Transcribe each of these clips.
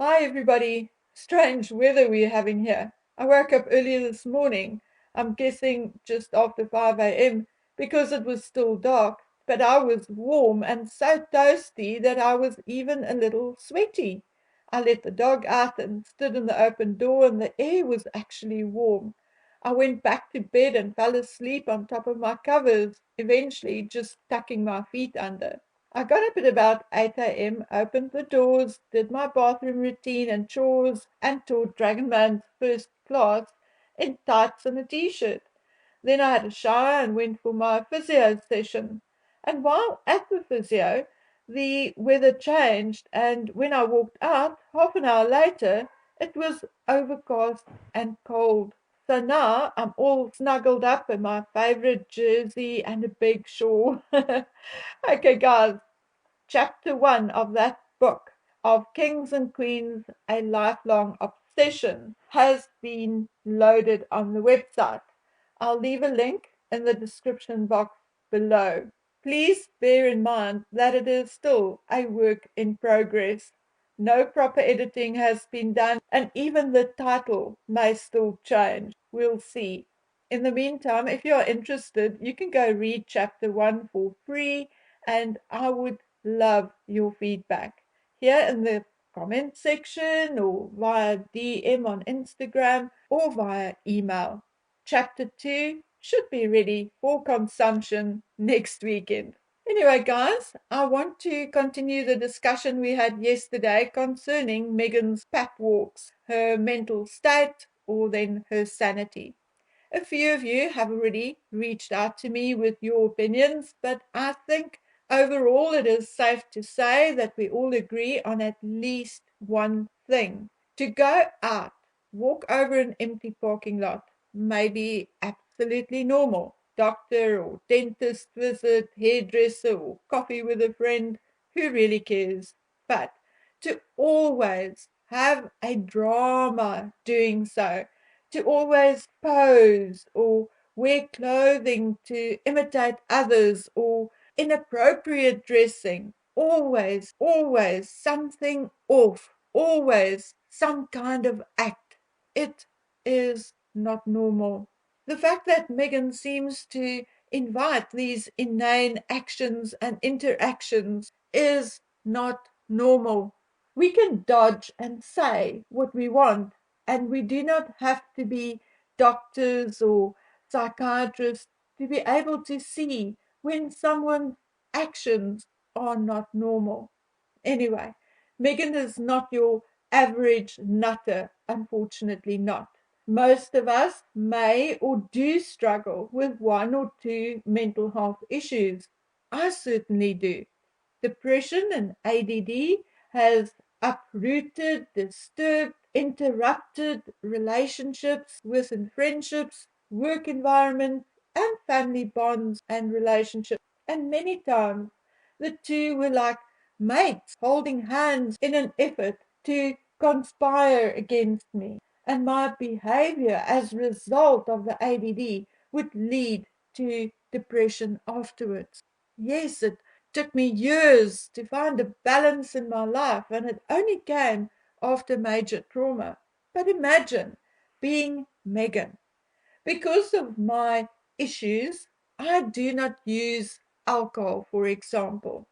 Hi, everybody. Strange weather we're having here. I woke up earlier this morning. I'm guessing just after 5 a.m. because it was still dark, but I was warm and so toasty that I was even a little sweaty. I let the dog out and stood in the open door, and the air was actually warm. I went back to bed and fell asleep on top of my covers, eventually just tucking my feet under. I got up at about 8 a.m., opened the doors, did my bathroom routine and chores, and taught Dragonman's first class in tights and a t-shirt. Then I had a shower and went for my physio session. And while at the physio, the weather changed, and when I walked out, half an hour later, it was overcast and cold. So now I'm all snuggled up in my favorite jersey and a big shawl. Okay, guys, chapter one of that book of Kings and Queens, A Lifelong Obsession, has been loaded on the website. I'll leave a link in the description box below. Please bear in mind that it is still a work in progress. No proper editing has been done, and even the title may still change. We'll see. In the meantime, if you are interested, you can go read chapter one for free, and I would love your feedback here in the comment section or via DM on Instagram or via email. Chapter 2 should be ready for consumption next weekend. Anyway, guys, I want to continue the discussion we had yesterday concerning Meghan's pap walks, her mental state, or then her sanity. A few of you have already reached out to me with your opinions, but I think overall it is safe to say that we all agree on at least one thing. To go out, walk over an empty parking lot may be absolutely normal. Doctor or dentist visit, hairdresser or coffee with a friend, who really cares? But to always have a drama doing so, to always pose or wear clothing to imitate others or inappropriate dressing. Always something off, always some kind of act. It is not normal. The fact that Meghan seems to invite these inane actions and interactions is not normal. We can dodge and say what we want, and we do not have to be doctors or psychiatrists to be able to see when someone's actions are not normal. Anyway, Meghan is not your average nutter, unfortunately not. Most of us may or do struggle with one or two mental health issues. I certainly do. Depression and ADD has uprooted, disturbed, interrupted relationships within friendships, work environments, and family bonds and relationships. And many times the two were like mates holding hands in an effort to conspire against me. And my behavior as a result of the ADD would lead to depression afterwards. Yes, it took me years to find a balance in my life, and it only came after major trauma. But imagine being Meghan. Because of my issues, I do not use alcohol, for example.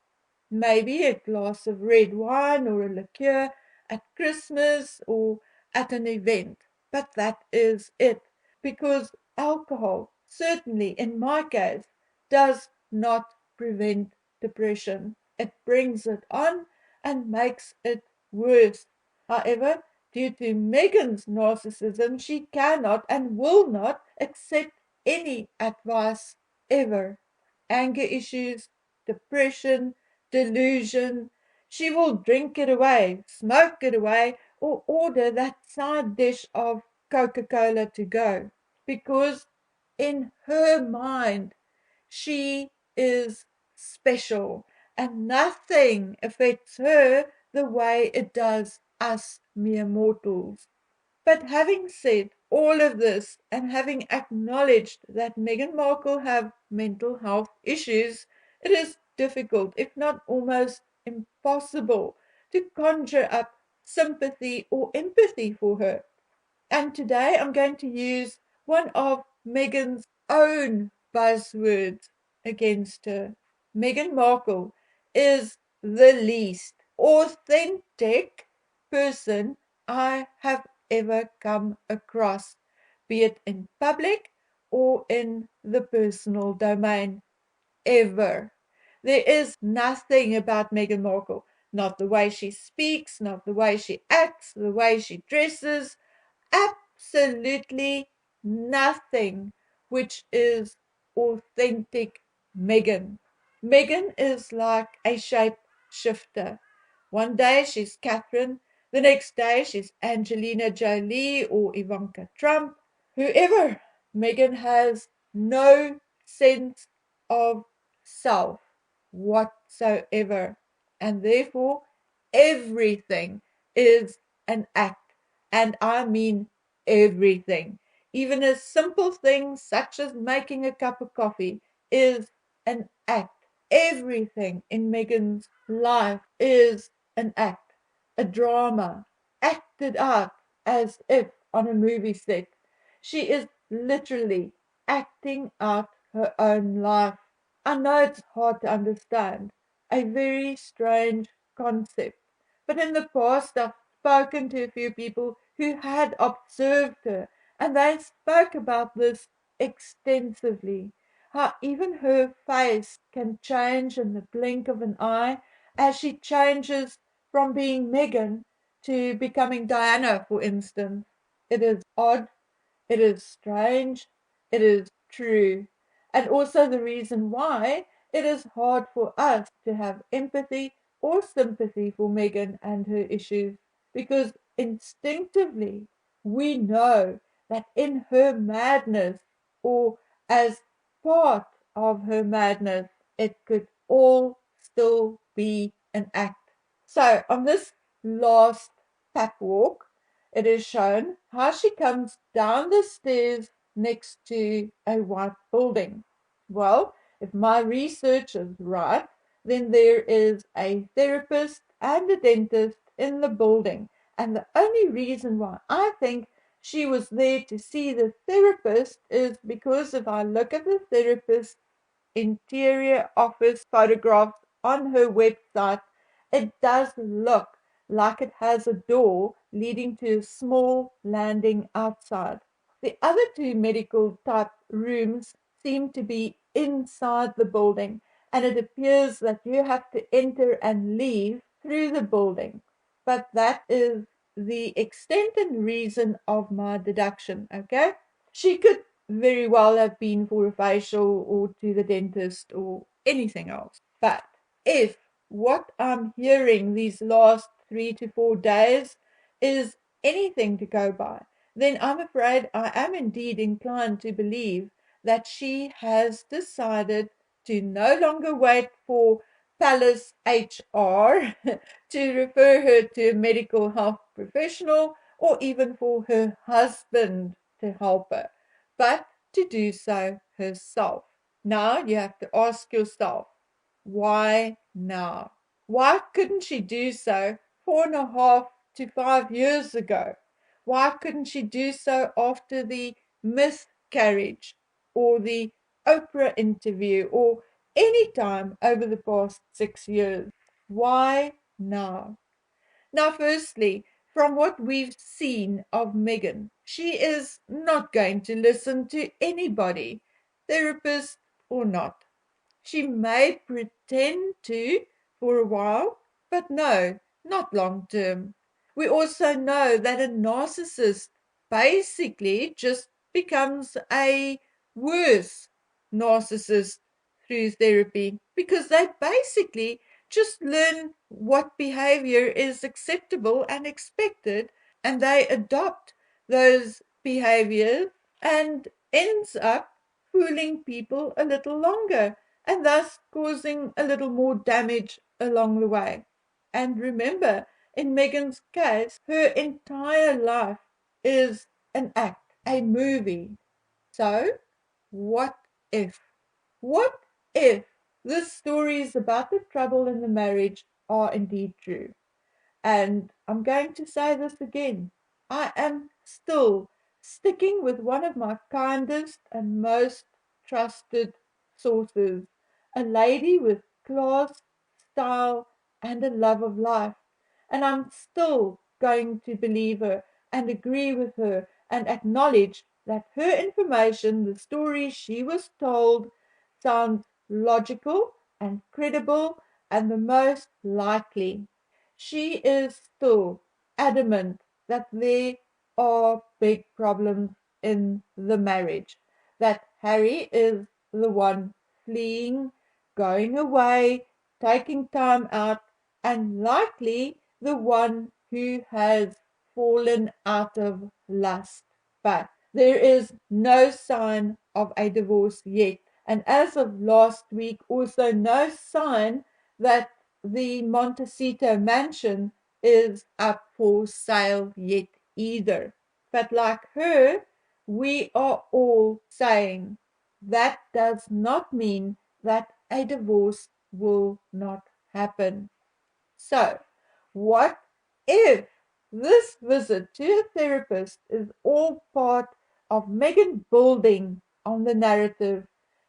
Maybe a glass of red wine or a liqueur at Christmas or at an event. But that is it. Because alcohol, certainly in my case, does not prevent depression. It brings it on and makes it worse. However, due to Meghan's narcissism, she cannot and will not accept any advice ever. Anger issues, depression, delusion. She will drink it away, smoke it away, or order that side dish of Coca-Cola to go. Because in her mind, she is special and nothing affects her the way it does us mere mortals. But having said all of this and having acknowledged that Meghan Markle have mental health issues, it is difficult, if not almost impossible, to conjure up sympathy or empathy for her. And today I'm going to use one of Meghan's own buzzwords against her. Meghan Markle is the least authentic person I have ever come across, be it in public or in the personal domain, ever. There is nothing about Meghan Markle, not the way she speaks, not the way she acts, the way she dresses, absolutely nothing which is authentic Meghan. Meghan is like a shape shifter. One day she's Catherine, the next day she's Angelina Jolie or Ivanka Trump, whoever. Meghan has no sense of self whatsoever, and therefore everything is an act, and I mean everything. Even a simple thing such as making a cup of coffee is an act. Everything in Meghan's life is an act, a drama, acted out as if on a movie set. She is literally acting out her own life. I know it's hard to understand, a very strange concept. But in the past, I've spoken to a few people who had observed her, and they spoke about this extensively. How even her face can change in the blink of an eye as she changes from being Meghan to becoming Diana, for instance. It is odd, it is strange, it is true, and also the reason why it is hard for us to have empathy or sympathy for Meghan and her issues, because instinctively we know that in her madness, or as part of her madness, it could all still be an act. So, on this last pap walk, it is shown how she comes down the stairs next to a white building. Well, if my research is right, then there is a therapist and a dentist in the building. And the only reason why I think she was there to see the therapist is because if I look at the therapist's interior office photographs on her website, it does look like it has a door leading to a small landing outside. The other two medical type rooms seem to be inside the building, and it appears that you have to enter and leave through the building. But that is the extent and reason of my deduction, okay? She could very well have been for a facial or to the dentist or anything else. But if what I'm hearing these last 3 to 4 days is anything to go by, then I'm afraid I am indeed inclined to believe that she has decided to no longer wait for Palace HR to refer her to a medical health professional or even for her husband to help her, but to do so herself. Now you have to ask yourself, why now? Why couldn't she do so 4.5 to 5 years ago? Why couldn't she do so after the miscarriage or the Oprah interview or any time over the past 6 years? Why now? Now, firstly, from what we've seen of Meghan, she is not going to listen to anybody, therapist or not. She may pretend to for a while, but no, not long term. We also know that a narcissist basically just becomes a worse narcissist through therapy because they basically just learn what behavior is acceptable and expected, and they adopt those behaviors and ends up fooling people a little longer and thus causing a little more damage along the way. And remember, in Meghan's case, her entire life is an act, a movie. So, what if? What if the stories about the trouble in the marriage are indeed true? And I'm going to say this again. I am still sticking with one of my kindest and most trusted sources, a lady with class, style, and a love of life. And I'm still going to believe her and agree with her and acknowledge that her information, the story she was told, sounds logical and credible and the most likely. She is still adamant that there are big problems in the marriage, that Harry is the one fleeing, going away, taking time out, and likely the one who has fallen out of lust. But there is no sign of a divorce yet. And as of last week, also no sign that the Montecito mansion is up for sale yet either. But like her, we are all saying that does not mean that a divorce will not happen. So, what if this visit to a therapist is all part of Meghan building on the narrative,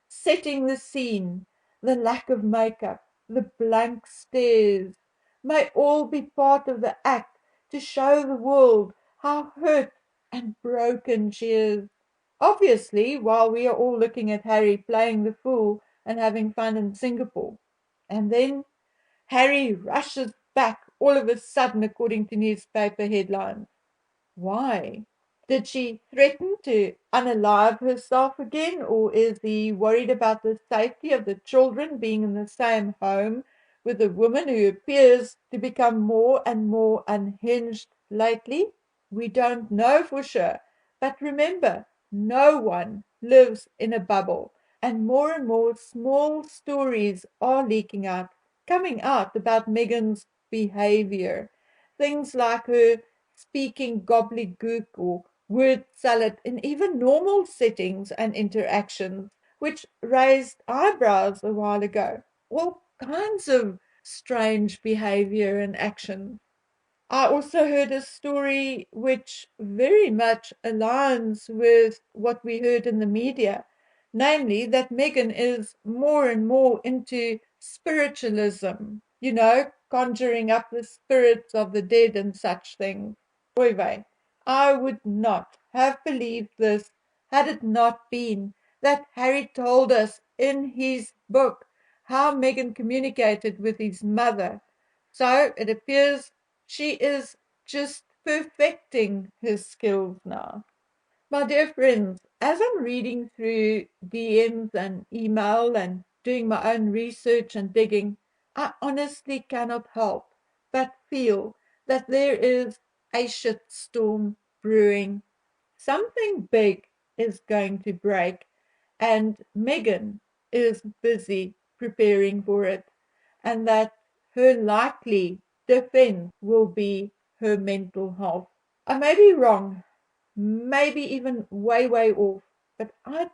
setting the scene, the lack of makeup, the blank stares, may all be part of the act to show the world how hurt and broken she is. Obviously, while we are all looking at Harry playing the fool and having fun in Singapore. And then Harry rushes back all of a sudden, according to newspaper headlines. Why? Did she threaten to unalive herself again, or is he worried about the safety of the children being in the same home with a woman who appears to become more and more unhinged lately? We don't know for sure. But remember, no one lives in a bubble, and more small stories are leaking out, coming out about Meghan's behavior. Things like her speaking gobbledygook or word salad in even normal settings and interactions, which raised eyebrows a while ago. All kinds of strange behavior and action. I also heard a story which very much aligns with what we heard in the media, namely that Meghan is more and more into spiritualism, conjuring up the spirits of the dead and such things. Oy vey, I would not have believed this had it not been that Harry told us in his book how Meghan communicated with his mother. So it appears she is just perfecting her skills now. My dear friends, as I'm reading through DMs and email and doing my own research and digging, I honestly cannot help but feel that there is a shitstorm brewing. Something big is going to break, and Meghan is busy preparing for it, and that her likely defense will be her mental health. I may be wrong, maybe even way off, but I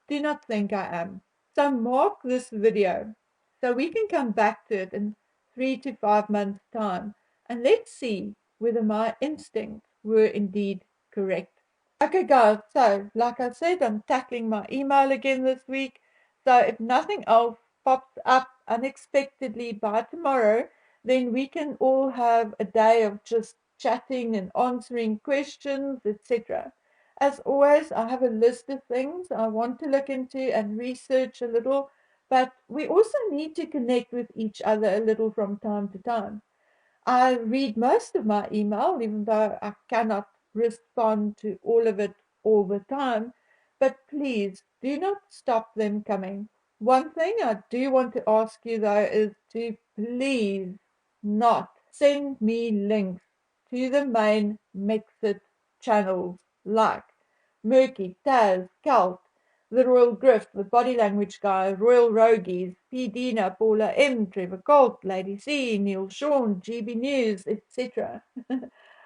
do not think I am. So mark this video so we can come back to it in 3 to 5 months' time and let's see whether my instincts were indeed correct. Okay, guys, so like I said, I'm tackling my email again this week. So if nothing else pops up unexpectedly by tomorrow, then we can all have a day of just chatting and answering questions, etc. As always, I have a list of things I want to look into and research a little, but we also need to connect with each other a little from time to time. I read most of my email, even though I cannot respond to all of it all the time. But please do not stop them coming. One thing I do want to ask you, though, is to please not send me links to the main Mexit channels like Murky, Taz, Cult, the Royal Grift, the Body Language Guy, Royal Rogies, P. Dina, Paula M, Trevor Colt, Lady C, Neil Sean, GB News, etc.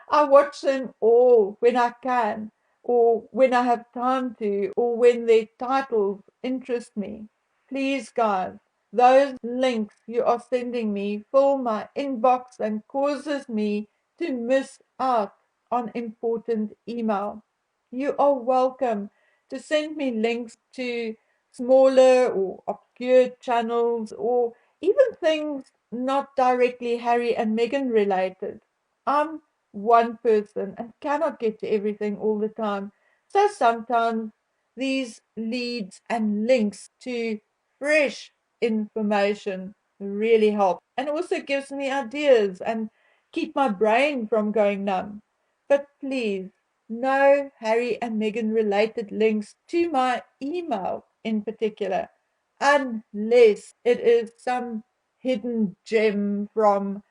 I watch them all when I can, or when I have time to, or when their titles interest me. Please, guys, those links you are sending me fill my inbox and causes me to miss out on important email. You are welcome to send me links to smaller or obscure channels or even things not directly Harry and Meghan related. I'm one person and cannot get to everything all the time. So sometimes these leads and links to fresh information really help and also gives me ideas and keep my brain from going numb. But please, no Harry and Meghan related links to my email in particular, unless it is some hidden gem from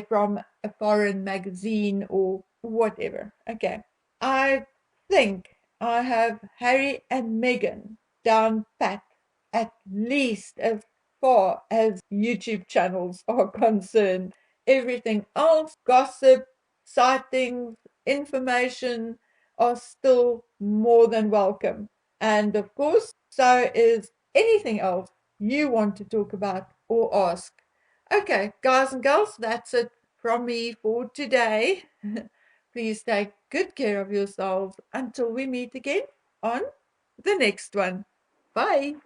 from a foreign magazine or whatever. Okay. I think I have Harry and Meghan down pat, at least as far as YouTube channels are concerned. Everything else, gossip, sightings, information, are still more than welcome. And of course, so is anything else you want to talk about or ask. Okay, guys and girls, that's it from me for today. Please take good care of yourselves until we meet again on the next one. Bye.